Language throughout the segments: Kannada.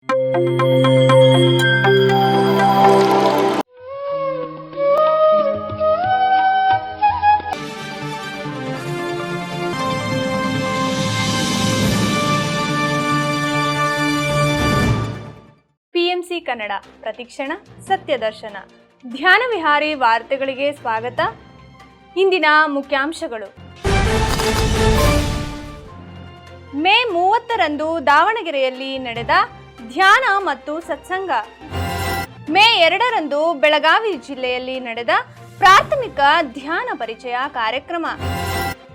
ಪಿಎಂಸಿ ಕನ್ನಡ ಪ್ರತಿಕ್ಷಣ ಸತ್ಯದರ್ಶನ ಧ್ಯಾನ ವಿಹಾರಿ ವಾರ್ತೆಗಳಿಗೆ ಸ್ವಾಗತ. ಇಂದಿನ ಮುಖ್ಯಾಂಶಗಳು. ಮೇ 30ರಂದು ದಾವಣಗೆರೆಯಲ್ಲಿ ನಡೆದ ಧ್ಯಾನ ಮತ್ತು ಸತ್ಸಂಗ. ಮೇ 2ರಂದು ಬೆಳಗಾವಿ ಜಿಲ್ಲೆಯಲ್ಲಿ ನಡೆದ ಪ್ರಾಥಮಿಕ ಧ್ಯಾನ ಪರಿಚಯ ಕಾರ್ಯಕ್ರಮ.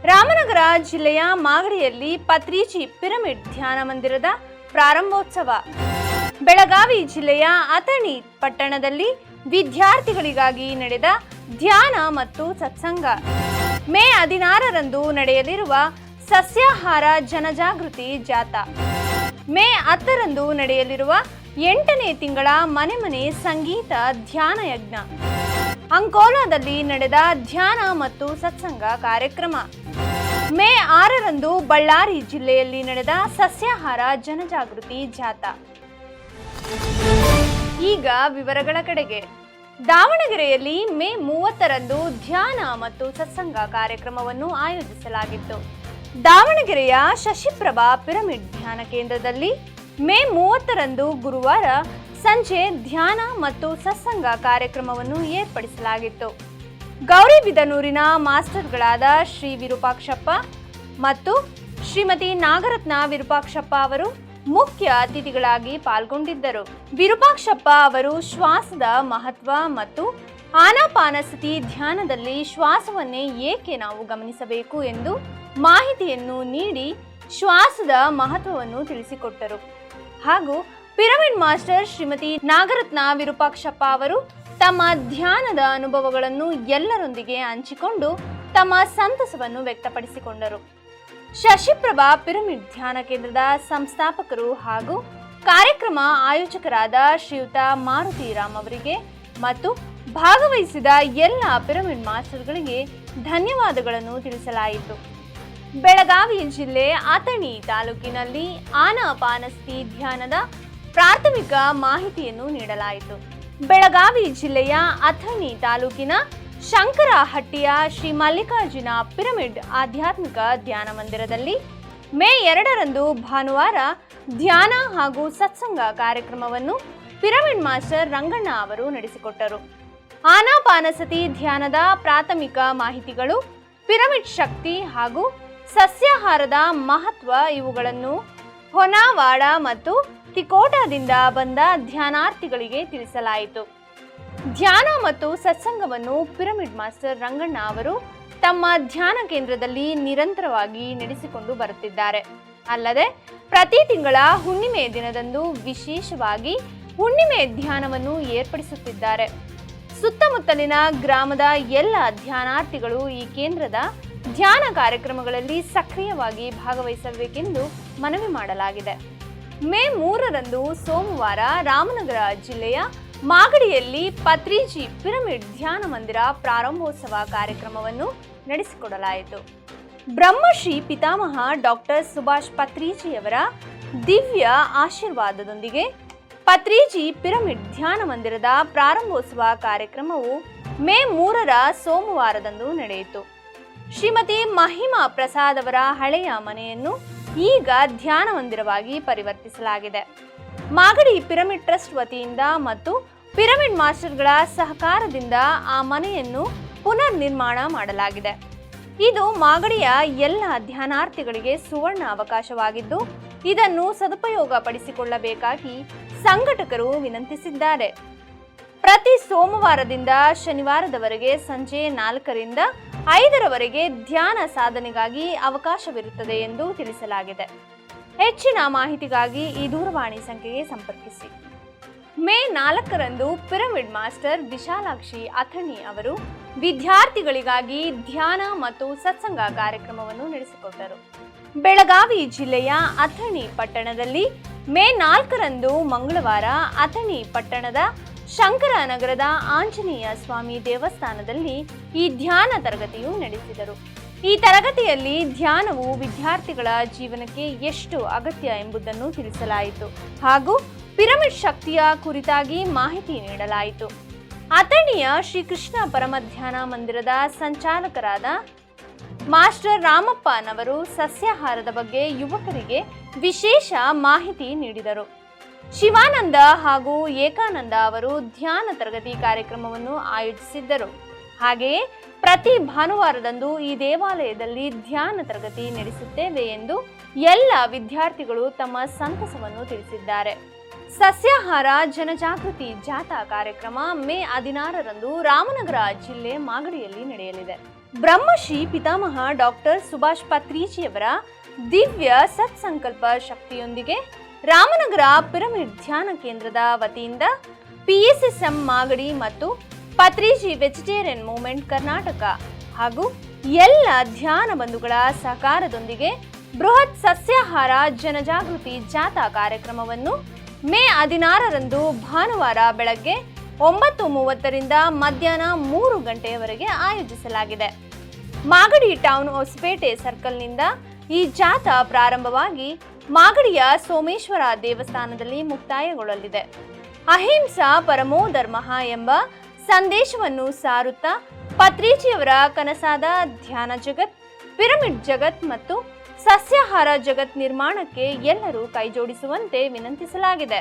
ರಾಮನಗರ ಜಿಲ್ಲೆಯ ಮಾಗಡಿಯಲ್ಲಿ ಪತ್ರಿಜಿ ಪಿರಮಿಡ್ ಧ್ಯಾನ ಮಂದಿರದ ಪ್ರಾರಂಭೋತ್ಸವ. ಬೆಳಗಾವಿ ಜಿಲ್ಲೆಯ ಅಥಣಿ ಪಟ್ಟಣದಲ್ಲಿ ವಿದ್ಯಾರ್ಥಿಗಳಿಗಾಗಿ ನಡೆದ ಧ್ಯಾನ ಮತ್ತು ಸತ್ಸಂಗ. ಮೇ 16ರಂದು ನಡೆಯಲಿರುವ ಸಸ್ಯಾಹಾರ ಜನಜಾಗೃತಿ ಜಾಥಾ. ಮೇ 10ರಂದು ನಡೆಯಲಿರುವ 8ನೇ ತಿಂಗಳ ಮನೆ ಮನೆ ಸಂಗೀತ ಧ್ಯಾನ ಯಜ್ಞ. ಅಂಕೋಲಾದಲ್ಲಿ ನಡೆದ ಧ್ಯಾನ ಮತ್ತು ಸತ್ಸಂಗ ಕಾರ್ಯಕ್ರಮ. ಮೇ 6ರಂದು ಬಳ್ಳಾರಿ ಜಿಲ್ಲೆಯಲ್ಲಿ ನಡೆದ ಸಸ್ಯಾಹಾರ ಜನಜಾಗೃತಿ ಜಾಥಾ. ಈಗ ವಿವರಗಳ ಕಡೆಗೆ. ದಾವಣಗೆರೆಯಲ್ಲಿ ಮೇ 30ರಂದು ಧ್ಯಾನ ಮತ್ತು ಸತ್ಸಂಗ ಕಾರ್ಯಕ್ರಮವನ್ನು ಆಯೋಜಿಸಲಾಗಿತ್ತು. ದಾವಣಗೆರೆಯ ಶಶಿಪ್ರಭಾ ಪಿರಮಿಡ್ ಧ್ಯಾನ ಕೇಂದ್ರದಲ್ಲಿ ಮೇ 30ರಂದು ಗುರುವಾರ ಸಂಜೆ ಧ್ಯಾನ ಮತ್ತು ಸತ್ಸಂಗ ಕಾರ್ಯಕ್ರಮವನ್ನು ಏರ್ಪಡಿಸಲಾಗಿತ್ತು. ಗೌರಿಬಿದನೂರಿನ ಮಾಸ್ಟರ್ಗಳಾದ ಶ್ರೀ ವಿರೂಪಾಕ್ಷಪ್ಪ ಮತ್ತು ಶ್ರೀಮತಿ ನಾಗರತ್ನ ವಿರೂಪಾಕ್ಷಪ್ಪ ಅವರು ಮುಖ್ಯ ಅತಿಥಿಗಳಾಗಿ ಪಾಲ್ಗೊಂಡಿದ್ದರು. ವಿರೂಪಾಕ್ಷಪ್ಪ ಅವರು ಶ್ವಾಸದ ಮಹತ್ವ ಮತ್ತು ಆನಾಪಾನಸತಿ ಧ್ಯಾನದಲ್ಲಿ ಶ್ವಾಸವನ್ನೇ ಏಕೆ ನಾವು ಗಮನಿಸಬೇಕು ಎಂದು ಮಾಹಿತಿಯನ್ನು ನೀಡಿ ಶ್ವಾಸದ ಮಹತ್ವವನ್ನು ತಿಳಿಸಿಕೊಟ್ಟರು. ಹಾಗೂ ಪಿರಮಿಡ್ ಮಾಸ್ಟರ್ ಶ್ರೀಮತಿ ನಾಗರತ್ನ ವಿರೂಪಾಕ್ಷಪ್ಪ ಅವರು ತಮ್ಮ ಧ್ಯಾನದ ಅನುಭವಗಳನ್ನು ಎಲ್ಲರೊಂದಿಗೆ ಹಂಚಿಕೊಂಡು ತಮ್ಮ ಸಂತಸವನ್ನು ವ್ಯಕ್ತಪಡಿಸಿಕೊಂಡರು. ಶಶಿಪ್ರಭಾ ಪಿರಮಿಡ್ ಧ್ಯಾನ ಕೇಂದ್ರದ ಸಂಸ್ಥಾಪಕರು ಹಾಗೂ ಕಾರ್ಯಕ್ರಮ ಆಯೋಜಕರಾದ ಶ್ರೀಯುತ ಮಾರುತಿರಾಮ್ ಅವರಿಗೆ ಮತ್ತು ಭಾಗವಹಿಸಿದ ಎಲ್ಲ ಪಿರಮಿಡ್ ಮಾಸ್ಟರ್ಗಳಿಗೆ ಧನ್ಯವಾದಗಳನ್ನು ತಿಳಿಸಲಾಯಿತು. ಬೆಳಗಾವಿ ಜಿಲ್ಲೆ ಅಥಣಿ ತಾಲೂಕಿನಲ್ಲಿ ಆನಾಪಾನಸತಿ ಧ್ಯಾನದ ಪ್ರಾಥಮಿಕ ಮಾಹಿತಿಯನ್ನು ನೀಡಲಾಯಿತು. ಬೆಳಗಾವಿ ಜಿಲ್ಲೆಯ ಅಥಣಿ ತಾಲೂಕಿನ ಶಂಕರಹಟ್ಟಿಯ ಶ್ರೀ ಮಲ್ಲಿಕಾರ್ಜುನ ಪಿರಮಿಡ್ ಆಧ್ಯಾತ್ಮಿಕ ಧ್ಯಾನ ಮಂದಿರದಲ್ಲಿ ಮೇ 2ರಂದು ಭಾನುವಾರ ಧ್ಯಾನ ಹಾಗೂ ಸತ್ಸಂಗ ಕಾರ್ಯಕ್ರಮವನ್ನು ಪಿರಮಿಡ್ ಮಾಸ್ಟರ್ ರಂಗಣ್ಣ ಅವರು ನಡೆಸಿಕೊಟ್ಟರು. ಆನಾಪಾನಸತಿ ಧ್ಯಾನದ ಪ್ರಾಥಮಿಕ ಮಾಹಿತಿಗಳು, ಪಿರಮಿಡ್ ಶಕ್ತಿ ಹಾಗೂ ಸಸ್ಯಾಹಾರದ ಮಹತ್ವ ಇವುಗಳನ್ನು ಹೊನಾವಾಡ ಮತ್ತು ತಿಕೋಟಾದಿಂದ ಬಂದ ಧ್ಯಾನಾರ್ಥಿಗಳಿಗೆ ತಿಳಿಸಲಾಯಿತು. ಧ್ಯಾನ ಮತ್ತು ಸತ್ಸಂಗವನ್ನು ಪಿರಮಿಡ್ ಮಾಸ್ಟರ್ ರಂಗಣ್ಣ ಅವರು ತಮ್ಮ ಧ್ಯಾನ ಕೇಂದ್ರದಲ್ಲಿ ನಿರಂತರವಾಗಿ ನಡೆಸಿಕೊಂಡು ಬರುತ್ತಿದ್ದಾರೆ. ಅಲ್ಲದೆ ಪ್ರತಿ ತಿಂಗಳ ಹುಣ್ಣಿಮೆ ದಿನದಂದು ವಿಶೇಷವಾಗಿ ಹುಣ್ಣಿಮೆ ಧ್ಯಾನವನ್ನು ಏರ್ಪಡಿಸುತ್ತಿದ್ದಾರೆ. ಸುತ್ತಮುತ್ತಲಿನ ಗ್ರಾಮದ ಎಲ್ಲ ಧ್ಯಾನಾರ್ಥಿಗಳು ಈ ಕೇಂದ್ರದ ಧ್ಯಾನ ಕಾರ್ಯಕ್ರಮಗಳಲ್ಲಿ ಸಕ್ರಿಯವಾಗಿ ಭಾಗವಹಿಸಬೇಕೆಂದು ಮನವಿ ಮಾಡಲಾಗಿದೆ. ಮೇ 3ರಂದು ಸೋಮವಾರ ರಾಮನಗರ ಜಿಲ್ಲೆಯ ಮಾಗಡಿಯಲ್ಲಿ ಪತ್ರಿಜಿ ಪಿರಮಿಡ್ ಧ್ಯಾನ ಮಂದಿರ ಪ್ರಾರಂಭೋತ್ಸವ ಕಾರ್ಯಕ್ರಮವನ್ನು ನಡೆಸಿಕೊಡಲಾಯಿತು. ಬ್ರಹ್ಮಶ್ರೀ ಪಿತಾಮಹ ಡಾಕ್ಟರ್ ಸುಭಾಷ್ ಪತ್ರಿಜಿಯವರ ದಿವ್ಯ ಆಶೀರ್ವಾದದೊಂದಿಗೆ ಪತ್ರಿಜಿ ಪಿರಮಿಡ್ ಧ್ಯಾನ ಮಂದಿರದ ಪ್ರಾರಂಭೋತ್ಸವ ಕಾರ್ಯಕ್ರಮವು ಮೇ 3ರ ಸೋಮವಾರದಂದು ನಡೆಯಿತು. ಶ್ರೀಮತಿ ಮಹಿಮಾ ಪ್ರಸಾದ್ ಅವರ ಹಳೆಯ ಮನೆಯನ್ನು ಈಗ ಧ್ಯಾನ ಮಂದಿರವಾಗಿ ಪರಿವರ್ತಿಸಲಾಗಿದೆ. ಮಾಗಡಿ ಪಿರಮಿಡ್ ಟ್ರಸ್ಟ್ ವತಿಯಿಂದ ಮತ್ತು ಪಿರಮಿಡ್ ಮಾಸ್ಟರ್ಗಳ ಸಹಕಾರದಿಂದ ಆ ಮನೆಯನ್ನು ಪುನರ್ ನಿರ್ಮಾಣ ಮಾಡಲಾಗಿದೆ. ಇದು ಮಾಗಡಿಯ ಎಲ್ಲ ಧ್ಯಾನಾರ್ಥಿಗಳಿಗೆ ಸುವರ್ಣ ಅವಕಾಶವಾಗಿದ್ದು ಇದನ್ನು ಸದುಪಯೋಗ ಪಡಿಸಿಕೊಳ್ಳಬೇಕಾಗಿ ಸಂಘಟಕರು ವಿನಂತಿಸಿದ್ದಾರೆ. ಪ್ರತಿ ಸೋಮವಾರದಿಂದ ಶನಿವಾರದವರೆಗೆ ಸಂಜೆ 4ರಿಂದ 5ರವರೆಗೆ ಧ್ಯಾನ ಸಾಧನೆಗಾಗಿ ಅವಕಾಶವಿರುತ್ತದೆ ಎಂದು ತಿಳಿಸಲಾಗಿದೆ. ಹೆಚ್ಚಿನ ಮಾಹಿತಿಗಾಗಿ ಈ ದೂರವಾಣಿ ಸಂಖ್ಯೆಗೆ ಸಂಪರ್ಕಿಸಿ. ಮೇ 4ರಂದು ಪಿರಮಿಡ್ ಮಾಸ್ಟರ್ ವಿಶಾಲಾಕ್ಷಿ ಅಥಣಿ ಅವರು ವಿದ್ಯಾರ್ಥಿಗಳಿಗಾಗಿ ಧ್ಯಾನ ಮತ್ತು ಸತ್ಸಂಗ ಕಾರ್ಯಕ್ರಮವನ್ನು ನಡೆಸಿಕೊಟ್ಟರು. ಬೆಳಗಾವಿ ಜಿಲ್ಲೆಯ ಅಥಣಿ ಪಟ್ಟಣದಲ್ಲಿ ಮೇ 4ರಂದು ಮಂಗಳವಾರ ಅಥಣಿ ಪಟ್ಟಣದ ಶಂಕರನಗರದ ಆಂಜನೇಯ ಸ್ವಾಮಿ ದೇವಸ್ಥಾನದಲ್ಲಿ ಈ ಧ್ಯಾನ ತರಗತಿಯು ನಡೆಸಿದರು. ಈ ತರಗತಿಯಲ್ಲಿ ಧ್ಯಾನವು ವಿದ್ಯಾರ್ಥಿಗಳ ಜೀವನಕ್ಕೆ ಎಷ್ಟು ಅಗತ್ಯ ಎಂಬುದನ್ನು ತಿಳಿಸಲಾಯಿತು ಹಾಗೂ ಪಿರಮಿಡ್ ಶಕ್ತಿಯ ಕುರಿತಾಗಿ ಮಾಹಿತಿ ನೀಡಲಾಯಿತು. ಅಥಣಿಯ ಶ್ರೀಕೃಷ್ಣ ಪರಮಧ್ಯಾನ ಮಂದಿರದ ಸಂಚಾಲಕರಾದ ಮಾಸ್ಟರ್ ರಾಮಪ್ಪನವರು ಸಸ್ಯಾಹಾರದ ಬಗ್ಗೆ ಯುವಕರಿಗೆ ವಿಶೇಷ ಮಾಹಿತಿ ನೀಡಿದರು. ಶಿವಾನಂದ ಹಾಗೂ ಏಕಾನಂದ ಅವರು ಧ್ಯಾನ ತರಗತಿ ಕಾರ್ಯಕ್ರಮವನ್ನು ಆಯೋಜಿಸಿದ್ದರು. ಹಾಗೆಯೇ ಪ್ರತಿ ಭಾನುವಾರದಂದು ಈ ದೇವಾಲಯದಲ್ಲಿ ಧ್ಯಾನ ತರಗತಿ ನಡೆಸುತ್ತೇವೆ ಎಂದು ಎಲ್ಲ ವಿದ್ಯಾರ್ಥಿಗಳು ತಮ್ಮ ಸಂತಸವನ್ನು ತಿಳಿಸಿದ್ದಾರೆ. ಸಸ್ಯಾಹಾರ ಜನಜಾಗೃತಿ ಜಾಥಾ ಕಾರ್ಯಕ್ರಮ ಮೇ 16ರಂದು ರಾಮನಗರ ಜಿಲ್ಲೆ ಮಾಗಡಿಯಲ್ಲಿ ನಡೆಯಲಿದೆ. ಬ್ರಹ್ಮಶ್ರೀ ಪಿತಾಮಹ ಡಾಕ್ಟರ್ ಸುಭಾಷ್ ಪತ್ರಿಜಿಯವರ ದಿವ್ಯ ಸತ್ಸಂಕಲ್ಪ ಶಕ್ತಿಯೊಂದಿಗೆ ರಾಮನಗರ ಪಿರಮಿಡ್ ಧ್ಯಾನ ಕೇಂದ್ರದ ವತಿಯಿಂದ PSSM ಮಾಗಡಿ ಮತ್ತು ಪತ್ರಿಜಿ ವೆಜಿಟೇರಿಯನ್ ಮೂವ್ಮೆಂಟ್ ಕರ್ನಾಟಕ ಹಾಗೂ ಎಲ್ಲ ಧ್ಯಾನ ಬಂಧುಗಳ ಸಹಕಾರದೊಂದಿಗೆ ಬೃಹತ್ ಸಸ್ಯಾಹಾರ ಜನಜಾಗೃತಿ ಜಾಥಾ ಕಾರ್ಯಕ್ರಮವನ್ನು ಮೇ 16ರಂದು ಭಾನುವಾರ ಬೆಳಗ್ಗೆ 9:30ರಿಂದ ಮಧ್ಯಾಹ್ನ 3 ಗಂಟೆಯವರೆಗೆ ಆಯೋಜಿಸಲಾಗಿದೆ. ಮಾಗಡಿ ಟೌನ್ ಹೊಸಪೇಟೆ ಸರ್ಕಲ್ನಿಂದ ಈ ಜಾಥಾ ಪ್ರಾರಂಭವಾಗಿ ಮಾಗಡಿಯ ಸೋಮೇಶ್ವರ ದೇವಸ್ಥಾನದಲ್ಲಿ ಮುಕ್ತಾಯಗೊಳ್ಳಲಿದೆ. ಅಹಿಂಸಾ ಪರಮೋ ಧರ್ಮ ಎಂಬ ಸಂದೇಶವನ್ನು ಸಾರುತ್ತಾ ಪತ್ರಿಜಿಯವರ ಕನಸಾದ ಧ್ಯಾನ ಜಗತ್, ಪಿರಮಿಡ್ ಜಗತ್ ಮತ್ತು ಸಸ್ಯಾಹಾರ ಜಗತ್ ನಿರ್ಮಾಣಕ್ಕೆ ಎಲ್ಲರೂ ಕೈಜೋಡಿಸುವಂತೆ ವಿನಂತಿಸಲಾಗಿದೆ.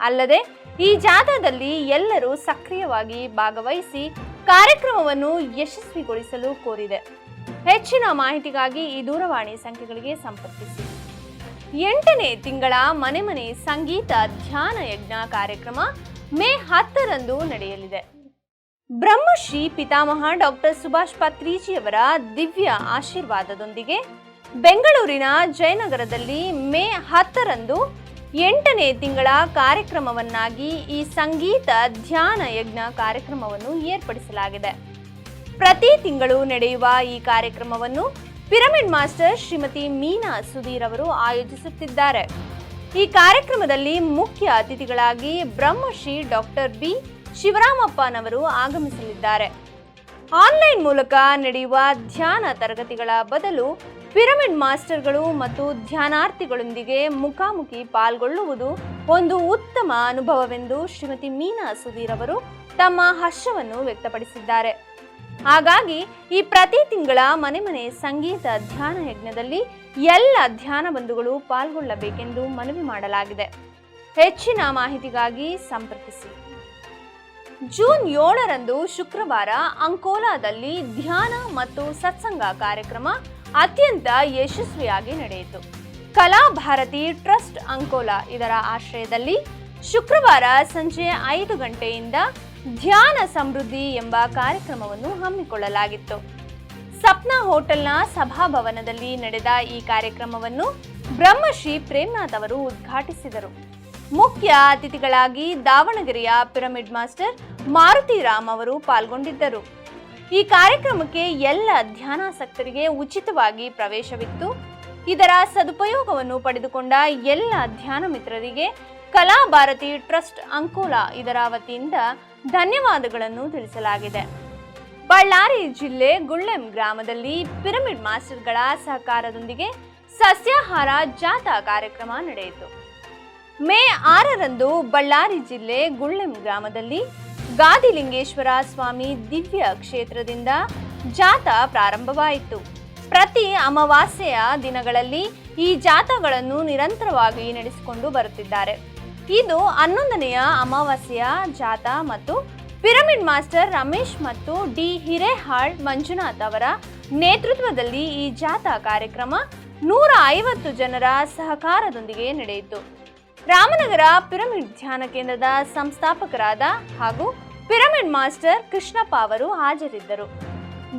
ಅಲ್ಲದೆ ಈ ಜಾಥಾದಲ್ಲಿ ಎಲ್ಲರೂ ಸಕ್ರಿಯವಾಗಿ ಭಾಗವಹಿಸಿ ಕಾರ್ಯಕ್ರಮವನ್ನು ಯಶಸ್ವಿಗೊಳಿಸಲು ಕೋರಿದೆ. ಹೆಚ್ಚಿನ ಮಾಹಿತಿಗಾಗಿ ಈ ದೂರವಾಣಿ ಸಂಖ್ಯೆಗಳಿಗೆ ಸಂಪರ್ಕಿಸಿ. 8ನೇ ತಿಂಗಳ ಮನೆ ಮನೆ ಸಂಗೀತ ಧ್ಯಾನ ಯಜ್ಞ ಕಾರ್ಯಕ್ರಮ ಮೇ 10ರಂದು ನಡೆಯಲಿದೆ. ಬ್ರಹ್ಮಶ್ರೀ ಪಿತಾಮಹ ಡಾಕ್ಟರ್ ಸುಭಾಷ್ ಪತ್ರಿಜಿಯವರ ದಿವ್ಯ ಆಶೀರ್ವಾದದೊಂದಿಗೆ ಬೆಂಗಳೂರಿನ ಜಯನಗರದಲ್ಲಿ ಮೇ 10ರಂದು 8ನೇ ತಿಂಗಳ ಕಾರ್ಯಕ್ರಮವನ್ನಾಗಿ ಈ ಸಂಗೀತ ಧ್ಯಾನ ಯಜ್ಞ ಕಾರ್ಯಕ್ರಮವನ್ನು ಏರ್ಪಡಿಸಲಾಗಿದೆ. ಪ್ರತಿ ತಿಂಗಳು ನಡೆಯುವ ಈ ಕಾರ್ಯಕ್ರಮವನ್ನು ಪಿರಮಿಡ್ ಮಾಸ್ಟರ್ ಶ್ರೀಮತಿ ಮೀನಾ ಸುಧೀರ್ ಅವರು ಆಯೋಜಿಸುತ್ತಿದ್ದಾರೆ. ಈ ಕಾರ್ಯಕ್ರಮದಲ್ಲಿ ಮುಖ್ಯ ಅತಿಥಿಗಳಾಗಿ ಬ್ರಹ್ಮಶ್ರೀ ಡಾಕ್ಟರ್ ಬಿ ಶಿವರಾಮಪ್ಪನವರು ಆಗಮಿಸಲಿದ್ದಾರೆ. ಆನ್ಲೈನ್ ಮೂಲಕ ನಡೆಯುವ ಧ್ಯಾನ ತರಗತಿಗಳ ಬದಲು ಪಿರಮಿಡ್ ಮಾಸ್ಟರ್ಗಳು ಮತ್ತು ಧ್ಯಾನಾರ್ಥಿಗಳೊಂದಿಗೆ ಮುಖಾಮುಖಿ ಪಾಲ್ಗೊಳ್ಳುವುದು ಒಂದು ಉತ್ತಮ ಅನುಭವವೆಂದು ಶ್ರೀಮತಿ ಮೀನಾ ಸುಧೀರ್ ಅವರು ತಮ್ಮ ಹರ್ಷವನ್ನು ವ್ಯಕ್ತಪಡಿಸಿದ್ದಾರೆ. ಹಾಗಾಗಿ ಈ ಪ್ರತಿ ತಿಂಗಳ ಮನೆ ಮನೆ ಸಂಗೀತ ಧ್ಯಾನ ಯಜ್ಞದಲ್ಲಿ ಎಲ್ಲ ಧ್ಯಾನ ಬಂಧುಗಳು ಪಾಲ್ಗೊಳ್ಳಬೇಕೆಂದು ಮನವಿ ಮಾಡಲಾಗಿದೆ. ಹೆಚ್ಚಿನ ಮಾಹಿತಿಗಾಗಿ ಸಂಪರ್ಕಿಸಿ. ಜೂನ್ 7ರಂದು ಶುಕ್ರವಾರ ಅಂಕೋಲಾದಲ್ಲಿ ಧ್ಯಾನ ಮತ್ತು ಸತ್ಸಂಗ ಕಾರ್ಯಕ್ರಮ ಅತ್ಯಂತ ಯಶಸ್ವಿಯಾಗಿ ನಡೆಯಿತು. ಕಲಾ ಭಾರತಿ ಟ್ರಸ್ಟ್ ಅಂಕೋಲಾ ಇದರ ಆಶ್ರಯದಲ್ಲಿ ಶುಕ್ರವಾರ ಸಂಜೆ 5 ಗಂಟೆಯಿಂದ ಧ್ಯಾನ ಸಮೃದ್ಧಿ ಎಂಬ ಕಾರ್ಯಕ್ರಮವನ್ನು ಹಮ್ಮಿಕೊಳ್ಳಲಾಗಿತ್ತು. ಸಪ್ನಾ ಹೋಟೆಲ್ನ ಸಭಾಭವನದಲ್ಲಿ ನಡೆದ ಈ ಕಾರ್ಯಕ್ರಮವನ್ನು ಬ್ರಹ್ಮಶ್ರೀ ಪ್ರೇಮ್ನಾಥ್ ಅವರು ಉದ್ಘಾಟಿಸಿದರು. ಮುಖ್ಯ ಅತಿಥಿಗಳಾಗಿ ದಾವಣಗೆರೆಯ ಪಿರಮಿಡ್ ಮಾಸ್ಟರ್ ಮಾರುತಿ ರಾಮ್ ಅವರು ಪಾಲ್ಗೊಂಡಿದ್ದರು. ಈ ಕಾರ್ಯಕ್ರಮಕ್ಕೆ ಎಲ್ಲ ಧ್ಯಾನಾಸಕ್ತರಿಗೆ ಉಚಿತವಾಗಿ ಪ್ರವೇಶವಿತ್ತು. ಇದರ ಸದುಪಯೋಗವನ್ನು ಪಡೆದುಕೊಂಡ ಎಲ್ಲ ಧ್ಯಾನ ಮಿತ್ರರಿಗೆ ಕಲಾ ಭಾರತಿ ಟ್ರಸ್ಟ್ ಅಂಕೋಲಾ ಇದರ ವತಿಯಿಂದ ಧನ್ಯವಾದಗಳನ್ನು ತಿಳಿಸಲಾಗಿದೆ. ಬಳ್ಳಾರಿ ಜಿಲ್ಲೆ ಗುಳ್ಳೆಂ ಗ್ರಾಮದಲ್ಲಿ ಪಿರಮಿಡ್ ಮಾಸ್ಟರ್ಗಳ ಸಹಕಾರದೊಂದಿಗೆ ಸಸ್ಯಾಹಾರ ಜಾಥಾ ಕಾರ್ಯಕ್ರಮ ನಡೆಯಿತು. ಮೇ 6ರಂದು ಬಳ್ಳಾರಿ ಜಿಲ್ಲೆ ಗುಳ್ಳೆಂ ಗ್ರಾಮದಲ್ಲಿ ಗಾದಿಲಿಂಗೇಶ್ವರ ಸ್ವಾಮಿ ದಿವ್ಯ ಕ್ಷೇತ್ರದಿಂದ ಜಾಥಾ ಪ್ರಾರಂಭವಾಯಿತು. ಪ್ರತಿ ಅಮಾವಾಸ್ಯೆಯ ದಿನಗಳಲ್ಲಿ ಈ ಜಾಥಾಗಳನ್ನು ನಿರಂತರವಾಗಿ ನಡೆಸಿಕೊಂಡು ಬರುತ್ತಿದ್ದಾರೆ. ಇದು 11ನೆಯ ಅಮಾವಾಸ್ಯೆಯ ಜಾಥಾ ಮತ್ತು ಪಿರಮಿಡ್ ಮಾಸ್ಟರ್ ರಮೇಶ್ ಮತ್ತು ಡಿ ಹಿರೇಹಾಳ್ ಮಂಜುನಾಥ್ ಅವರ ನೇತೃತ್ವದಲ್ಲಿ ಈ ಜಾಥಾ ಕಾರ್ಯಕ್ರಮ 150 ಜನರ ಸಹಕಾರದೊಂದಿಗೆ ನಡೆಯಿತು. ರಾಮನಗರ ಪಿರಮಿಡ್ ಧ್ಯಾನ ಕೇಂದ್ರದ ಸಂಸ್ಥಾಪಕರಾದ ಹಾಗೂ ಪಿರಮಿಡ್ ಮಾಸ್ಟರ್ ಕೃಷ್ಣಪ್ಪ ಅವರು ಹಾಜರಿದ್ದರು.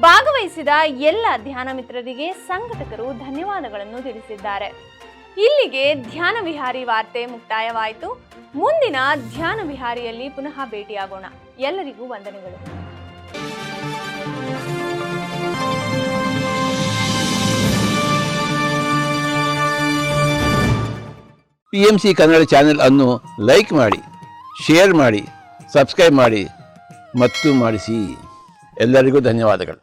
ಭಾಗವಹಿಸಿದ ಎಲ್ಲ ಧ್ಯಾನ ಮಿತ್ರರಿಗೆ ಸಂಘಟಕರು ಧನ್ಯವಾದಗಳನ್ನು ತಿಳಿಸಿದ್ದಾರೆ. ಇಲ್ಲಿಗೆ ಧ್ಯಾನ ವಿಹಾರಿ ವಾರ್ತೆ ಮುಕ್ತಾಯವಾಯಿತು. ಮುಂದಿನ ಧ್ಯಾನ ವಿಹಾರಿಯಲ್ಲಿ ಪುನಃ ಭೇಟಿಯಾಗೋಣ. ಎಲ್ಲರಿಗೂ ವಂದನೆಗಳು. PMC ಕನ್ನಡ ಚಾನೆಲ್ ಅನ್ನು ಲೈಕ್ ಮಾಡಿ, ಶೇರ್ ಮಾಡಿ, ಸಬ್ಸ್ಕ್ರೈಬ್ ಮಾಡಿ ಮತ್ತು ಮಾಡಿಸಿ. ಎಲ್ಲರಿಗೂ ಧನ್ಯವಾದಗಳು.